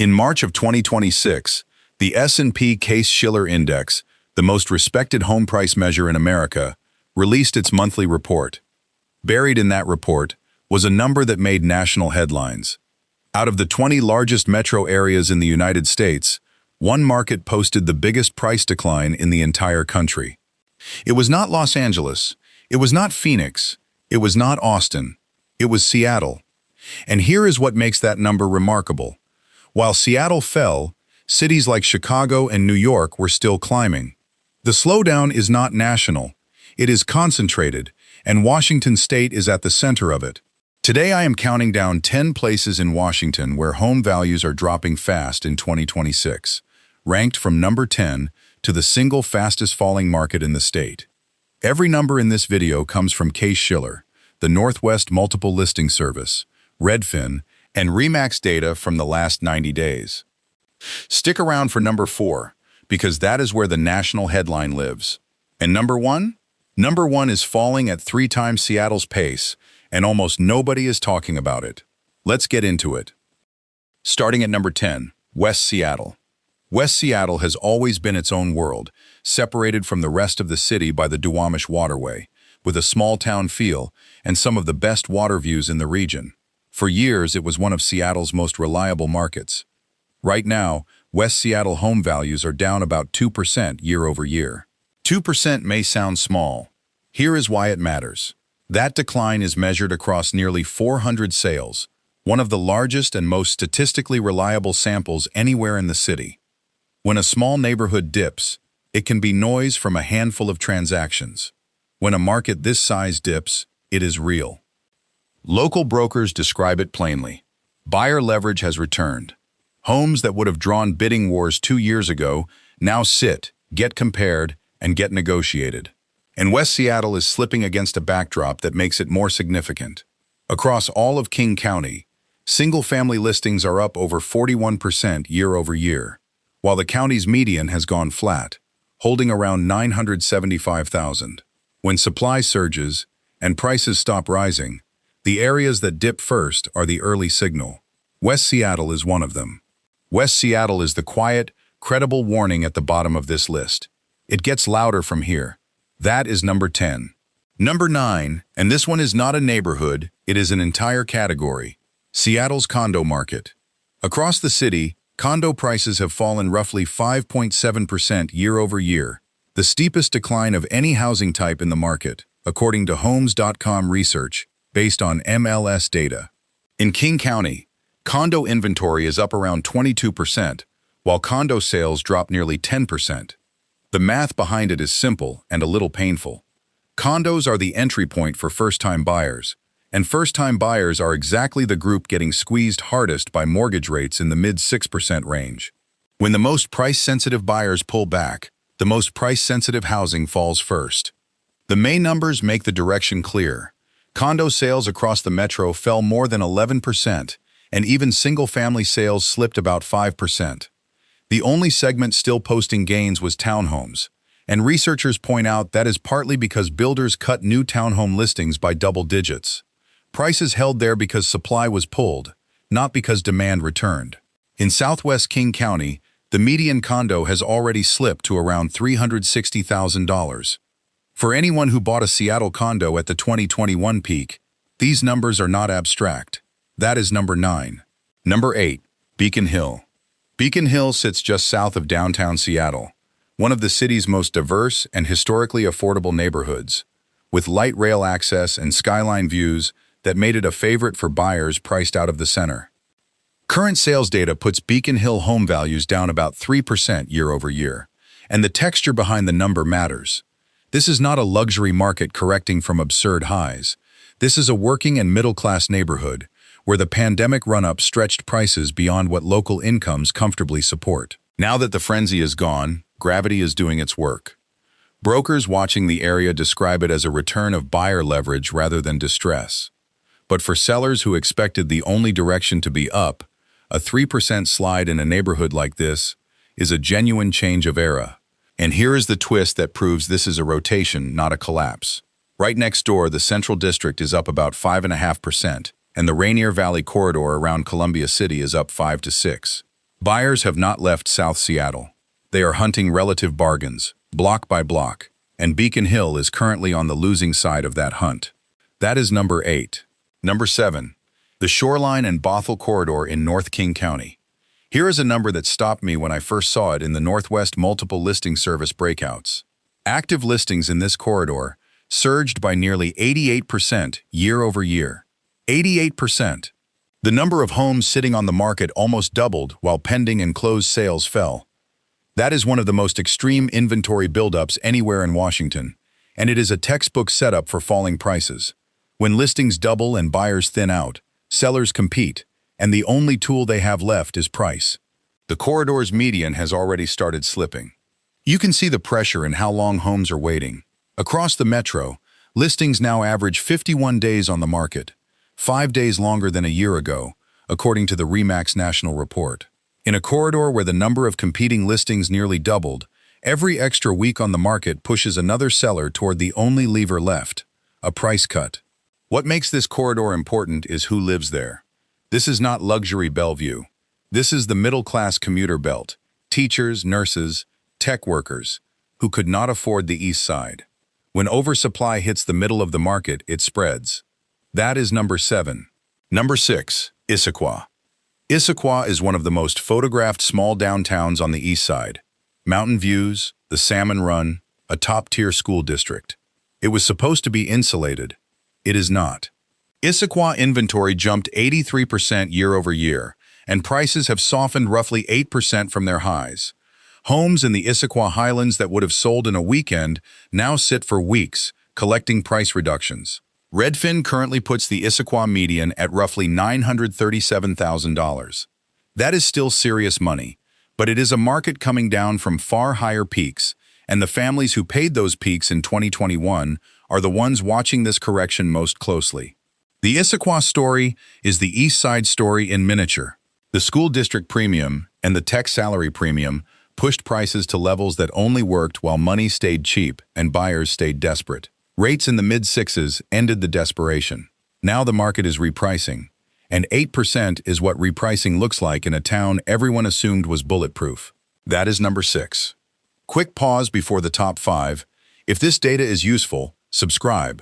In March of 2026, the S&P Case-Shiller Index, the most respected home price measure in America, released its monthly report. Buried in that report was a number that made national headlines. Out of the 20 largest metro areas in the United States, one market posted the biggest price decline in the entire country. It was not Los Angeles, it was not Phoenix, it was not Austin, it was Seattle. And here is what makes that number remarkable. While Seattle fell, cities like Chicago and New York were still climbing. The slowdown is not national, it is concentrated, and Washington State is at the center of it. Today I am counting down 10 places in Washington where home values are dropping fast in 2026, ranked from number 10 to the single fastest falling market in the state. Every number in this video comes from Case-Shiller, the Northwest Multiple Listing Service, Redfin, and REMAX data from the last 90 days. Stick around for number 4, because that is where the national headline lives. And number 1? Number 1 is falling at 3 times Seattle's pace, and almost nobody is talking about it. Let's get into it. Starting at number 10, West Seattle. West Seattle has always been its own world, separated from the rest of the city by the Duwamish Waterway, with a small-town feel and some of the best water views in the region. For years, it was one of Seattle's most reliable markets. Right now, West Seattle home values are down about 2% year over year. 2% may sound small. Here is why it matters. That decline is measured across nearly 400 sales, one of the largest and most statistically reliable samples anywhere in the city. When a small neighborhood dips, it can be noise from a handful of transactions. When a market this size dips, it is real. Local brokers describe it plainly. Buyer leverage has returned. Homes that would have drawn bidding wars 2 years ago now sit, get compared, and get negotiated. And West Seattle is slipping against a backdrop that makes it more significant. Across all of King County, single-family listings are up over 41% year over year, while the county's median has gone flat, holding around 975,000. When supply surges and prices stop rising, the areas that dip first are the early signal. West Seattle is one of them. West Seattle is the quiet, credible warning at the bottom of this list. It gets louder from here. That is number 10. Number 9, and this one is not a neighborhood, it is an entire category. Seattle's condo market. Across the city, condo prices have fallen roughly 5.7% year over year, the steepest decline of any housing type in the market, according to Homes.com research, based on MLS data. In King County, condo inventory is up around 22%, while condo sales drop nearly 10%. The math behind it is simple and a little painful. Condos are the entry point for first-time buyers, and first-time buyers are exactly the group getting squeezed hardest by mortgage rates in the mid-6% range. When the most price-sensitive buyers pull back, the most price-sensitive housing falls first. The May numbers make the direction clear. Condo sales across the metro fell more than 11%, and even single-family sales slipped about 5%. The only segment still posting gains was townhomes, and researchers point out that is partly because builders cut new townhome listings by double digits. Prices held there because supply was pulled, not because demand returned. In southwest King County, the median condo has already slipped to around $360,000. For anyone who bought a Seattle condo at the 2021 peak, these numbers are not abstract. That is number 9. Number 8, Beacon Hill. Beacon Hill sits just south of downtown Seattle, one of the city's most diverse and historically affordable neighborhoods, with light rail access and skyline views that made it a favorite for buyers priced out of the center. Current sales data puts Beacon Hill home values down about 3% year over year, and the texture behind the number matters. This is not a luxury market correcting from absurd highs. This is a working and middle-class neighborhood where the pandemic run-up stretched prices beyond what local incomes comfortably support. Now that the frenzy is gone, gravity is doing its work. Brokers watching the area describe it as a return of buyer leverage rather than distress. But for sellers who expected the only direction to be up, a 3% slide in a neighborhood like this is a genuine change of era. And here is the twist that proves this is a rotation, not a collapse. Right next door, the Central District is up about 5.5%, and the Rainier Valley corridor around Columbia City is up 5 to 6. Buyers have not left South Seattle. They are hunting relative bargains, block by block, and Beacon Hill is currently on the losing side of that hunt. That is number 8. Number 7. The Shoreline and Bothell corridor in North King County. Here is a number that stopped me when I first saw it in the Northwest Multiple Listing Service breakouts. Active listings in this corridor surged by nearly 88% year over year. 88%. The number of homes sitting on the market almost doubled while pending and closed sales fell. That is one of the most extreme inventory buildups anywhere in Washington, and it is a textbook setup for falling prices. When listings double and buyers thin out, sellers compete, and the only tool they have left is price. The corridor's median has already started slipping. You can see the pressure in how long homes are waiting. Across the metro, listings now average 51 days on the market, 5 days longer than a year ago, according to the REMAX national report. In a corridor where the number of competing listings nearly doubled, every extra week on the market pushes another seller toward the only lever left, a price cut. What makes this corridor important is who lives there. This is not luxury Bellevue. This is the middle-class commuter belt, teachers, nurses, tech workers, who could not afford the Eastside. When oversupply hits the middle of the market, it spreads. That is number 7. Number 6. Issaquah. Issaquah is one of the most photographed small downtowns on the east side. Mountain views, the Salmon Run, a top-tier school district. It was supposed to be insulated. It is not. Issaquah inventory jumped 83% year over year, and prices have softened roughly 8% from their highs. Homes in the Issaquah Highlands that would have sold in a weekend now sit for weeks, collecting price reductions. Redfin currently puts the Issaquah median at roughly $937,000. That is still serious money, but it is a market coming down from far higher peaks, and the families who paid those peaks in 2021 are the ones watching this correction most closely. The Issaquah story is the Eastside story in miniature. The school district premium and the tech salary premium pushed prices to levels that only worked while money stayed cheap and buyers stayed desperate. Rates in the mid-6s ended the desperation. Now the market is repricing, and 8% is what repricing looks like in a town everyone assumed was bulletproof. That is number 6. Quick pause before the top 5. If this data is useful, subscribe.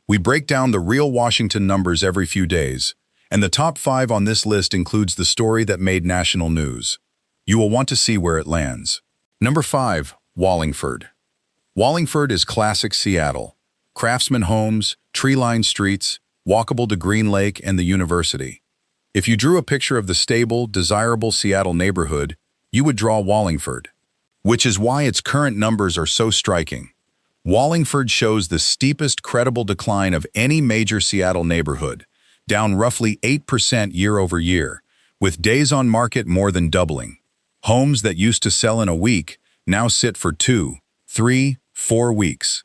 We break down the real Washington numbers every few days, and the top 5 on this list includes the story that made national news. You will want to see where it lands. Number 5. Wallingford. Wallingford is classic Seattle. Craftsman homes, tree-lined streets, walkable to Green Lake and the university. If you drew a picture of the stable, desirable Seattle neighborhood, you would draw Wallingford, which is why its current numbers are so striking. Wallingford shows the steepest credible decline of any major Seattle neighborhood, down roughly 8% year over year, with days on market more than doubling. Homes that used to sell in a week now sit for 2, 3, 4 weeks.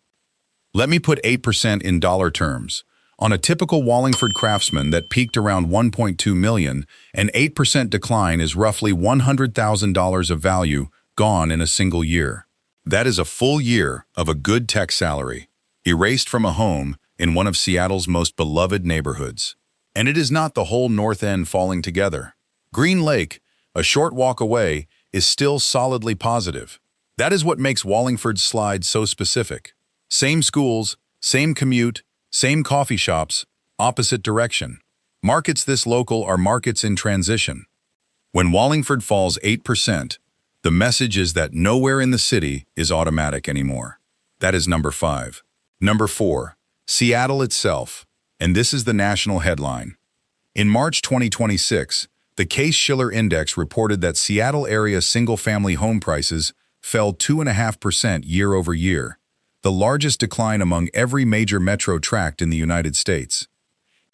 Let me put 8% in dollar terms. On a typical Wallingford craftsman that peaked around $1.2 million, an 8% decline is roughly $100,000 of value gone in a single year. That is a full year of a good tech salary, erased from a home in one of Seattle's most beloved neighborhoods. And it is not the whole North End falling together. Green Lake, a short walk away, is still solidly positive. That is what makes Wallingford's slide so specific. Same schools, same commute, same coffee shops, opposite direction. Markets this local are markets in transition. When Wallingford falls 8%, the message is that nowhere in the city is automatic anymore. That is number 5. Number 4. Seattle itself. And this is the national headline. In March 2026, the Case-Shiller Index reported that Seattle area single-family home prices fell 2.5% year over year, the largest decline among every major metro tract in the United States.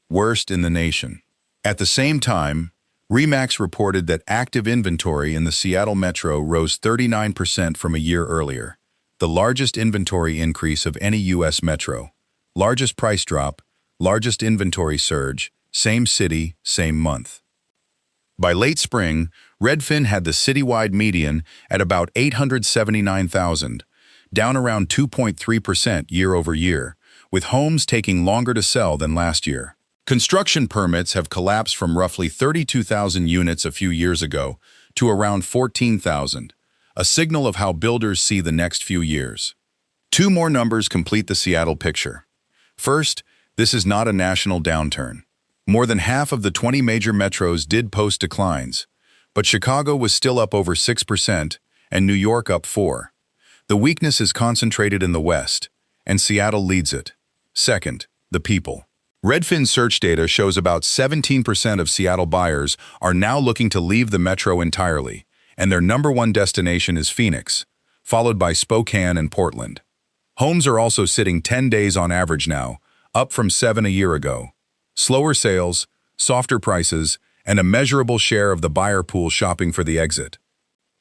Worst in the nation. At the same time, REMAX reported that active inventory in the Seattle metro rose 39% from a year earlier, the largest inventory increase of any U.S. metro. Largest price drop, largest inventory surge, same city, same month. By late spring, Redfin had the citywide median at about 879,000, down around 2.3% year over year, with homes taking longer to sell than last year. Construction permits have collapsed from roughly 32,000 units a few years ago to around 14,000, a signal of how builders see the next few years. Two more numbers complete the Seattle picture. First, this is not a national downturn. More than half of the 20 major metros did post declines, but Chicago was still up over 6% and New York up 4%. The weakness is concentrated in the West, and Seattle leads it. Second, the people. Redfin search data shows about 17% of Seattle buyers are now looking to leave the metro entirely, and their number one destination is Phoenix, followed by Spokane and Portland. Homes are also sitting 10 days on average now, up from 7 a year ago. Slower sales, softer prices, and a measurable share of the buyer pool shopping for the exit.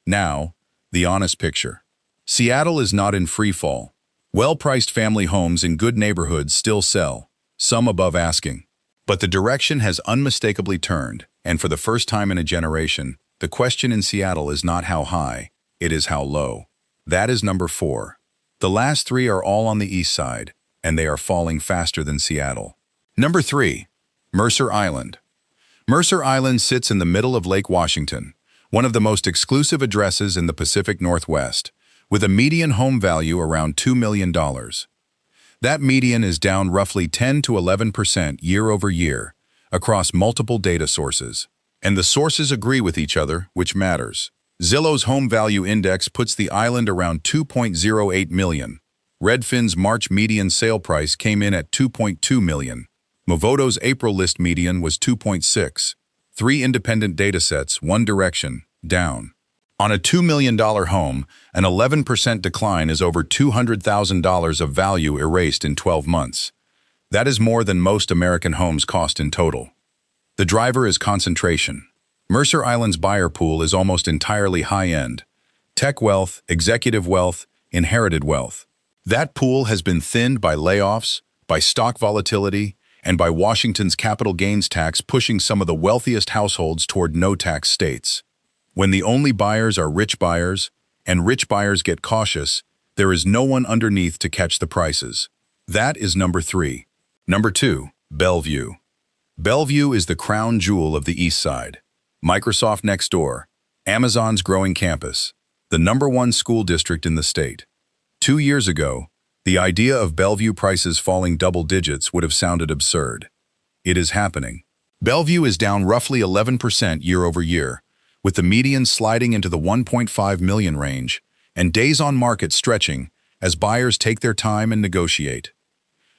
Now, the honest picture. Seattle is not in free fall. Well-priced family homes in good neighborhoods still sell, some above asking. But the direction has unmistakably turned, and for the first time in a generation, the question in Seattle is not how high, it is how low. That is number 4. The last 3 are all on the east side, and they are falling faster than Seattle. Number 3. Mercer Island. Mercer Island sits in the middle of Lake Washington, one of the most exclusive addresses in the Pacific Northwest, with a median home value around $2 million. That median is down roughly 10 to 11% year over year across multiple data sources. And the sources agree with each other, which matters. Zillow's Home Value Index puts the island around $2.08 million. Redfin's March median sale price came in at $2.2 million. Movoto's April list median was $2.6. 3 independent datasets, one direction, down. On a $2 million home, an 11% decline is over $200,000 of value erased in 12 months. That is more than most American homes cost in total. The driver is concentration. Mercer Island's buyer pool is almost entirely high-end. Tech wealth, executive wealth, inherited wealth. That pool has been thinned by layoffs, by stock volatility, and by Washington's capital gains tax pushing some of the wealthiest households toward no-tax states. When the only buyers are rich buyers, and rich buyers get cautious, there is no one underneath to catch the prices. That is number 3. Number 2, Bellevue. Bellevue is the crown jewel of the Eastside. Microsoft next door, Amazon's growing campus, the number 1 school district in the state. 2 years ago, the idea of Bellevue prices falling double digits would have sounded absurd. It is happening. Bellevue is down roughly 11% year over year, with the median sliding into the 1.5 million range and days on market stretching as buyers take their time and negotiate.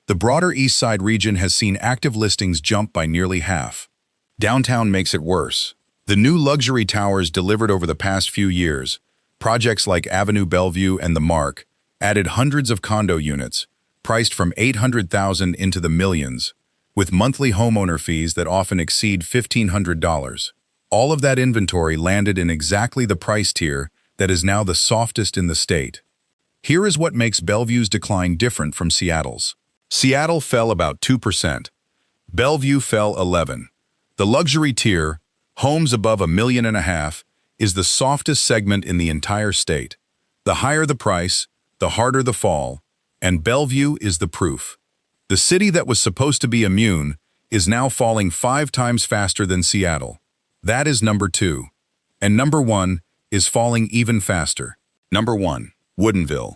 The broader Eastside region has seen active listings jump by nearly half. Downtown makes it worse. The new luxury towers delivered over the past few years, projects like Avenue Bellevue and The Mark, added hundreds of condo units, priced from $800,000 into the millions, with monthly homeowner fees that often exceed $1,500. All of that inventory landed in exactly the price tier that is now the softest in the state. Here is what makes Bellevue's decline different from Seattle's. Seattle fell about 2%. Bellevue fell 11%. The luxury tier, homes above $1.5 million, is the softest segment in the entire state. The higher the price, the harder the fall, and Bellevue is the proof. The city that was supposed to be immune is now falling 5 times faster than Seattle. That is number 2. And number 1 is falling even faster. Number 1, Woodinville.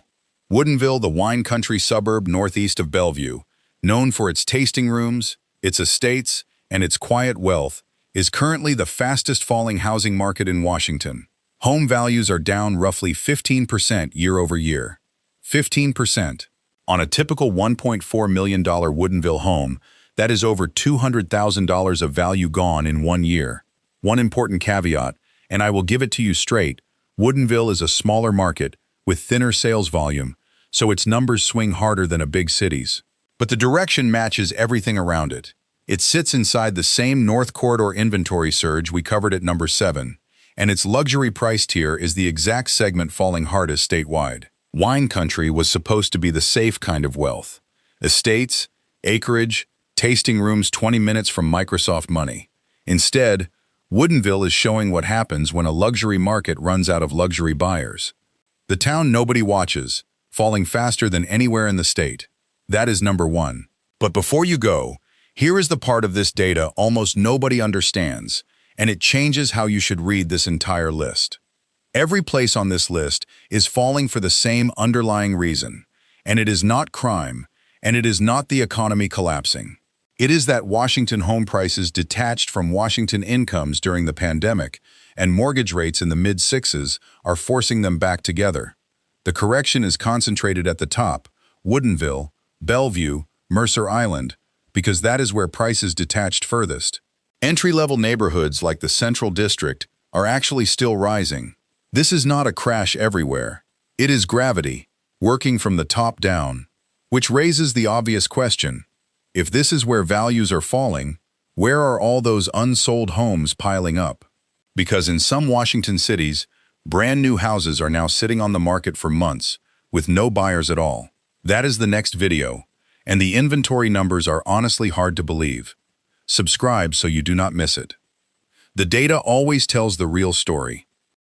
Woodinville, the wine country suburb northeast of Bellevue, known for its tasting rooms, its estates, and its quiet wealth, is currently the fastest falling housing market in Washington. Home values are down roughly 15% year over year. 15%. On a typical $1.4 million Woodinville home, that is over $200,000 of value gone in 1 year. One important caveat, and I will give it to you straight, Woodinville is a smaller market with thinner sales volume, so its numbers swing harder than a big city's. But the direction matches everything around it. It sits inside the same North Corridor inventory surge we covered at number 7, and its luxury price tier is the exact segment falling hardest statewide. Wine country was supposed to be the safe kind of wealth. Estates, acreage, tasting rooms 20 minutes from Microsoft money. Instead, Woodinville is showing what happens when a luxury market runs out of luxury buyers. The town nobody watches, falling faster than anywhere in the state. That is number 1. But before you go, here is the part of this data almost nobody understands, and it changes how you should read this entire list. Every place on this list is falling for the same underlying reason, and it is not crime, and it is not the economy collapsing. It is that Washington home prices detached from Washington incomes during the pandemic, and mortgage rates in the mid-sixes are forcing them back together. The correction is concentrated at the top, Woodinville, Bellevue, Mercer Island, because that is where prices detached furthest. Entry-level neighborhoods like the Central District are actually still rising. This is not a crash everywhere. It is gravity, working from the top down, which raises the obvious question. If this is where values are falling, where are all those unsold homes piling up? Because in some Washington cities, brand new houses are now sitting on the market for months, with no buyers at all. That is the next video, and the inventory numbers are honestly hard to believe. Subscribe so you do not miss it. The data always tells the real story.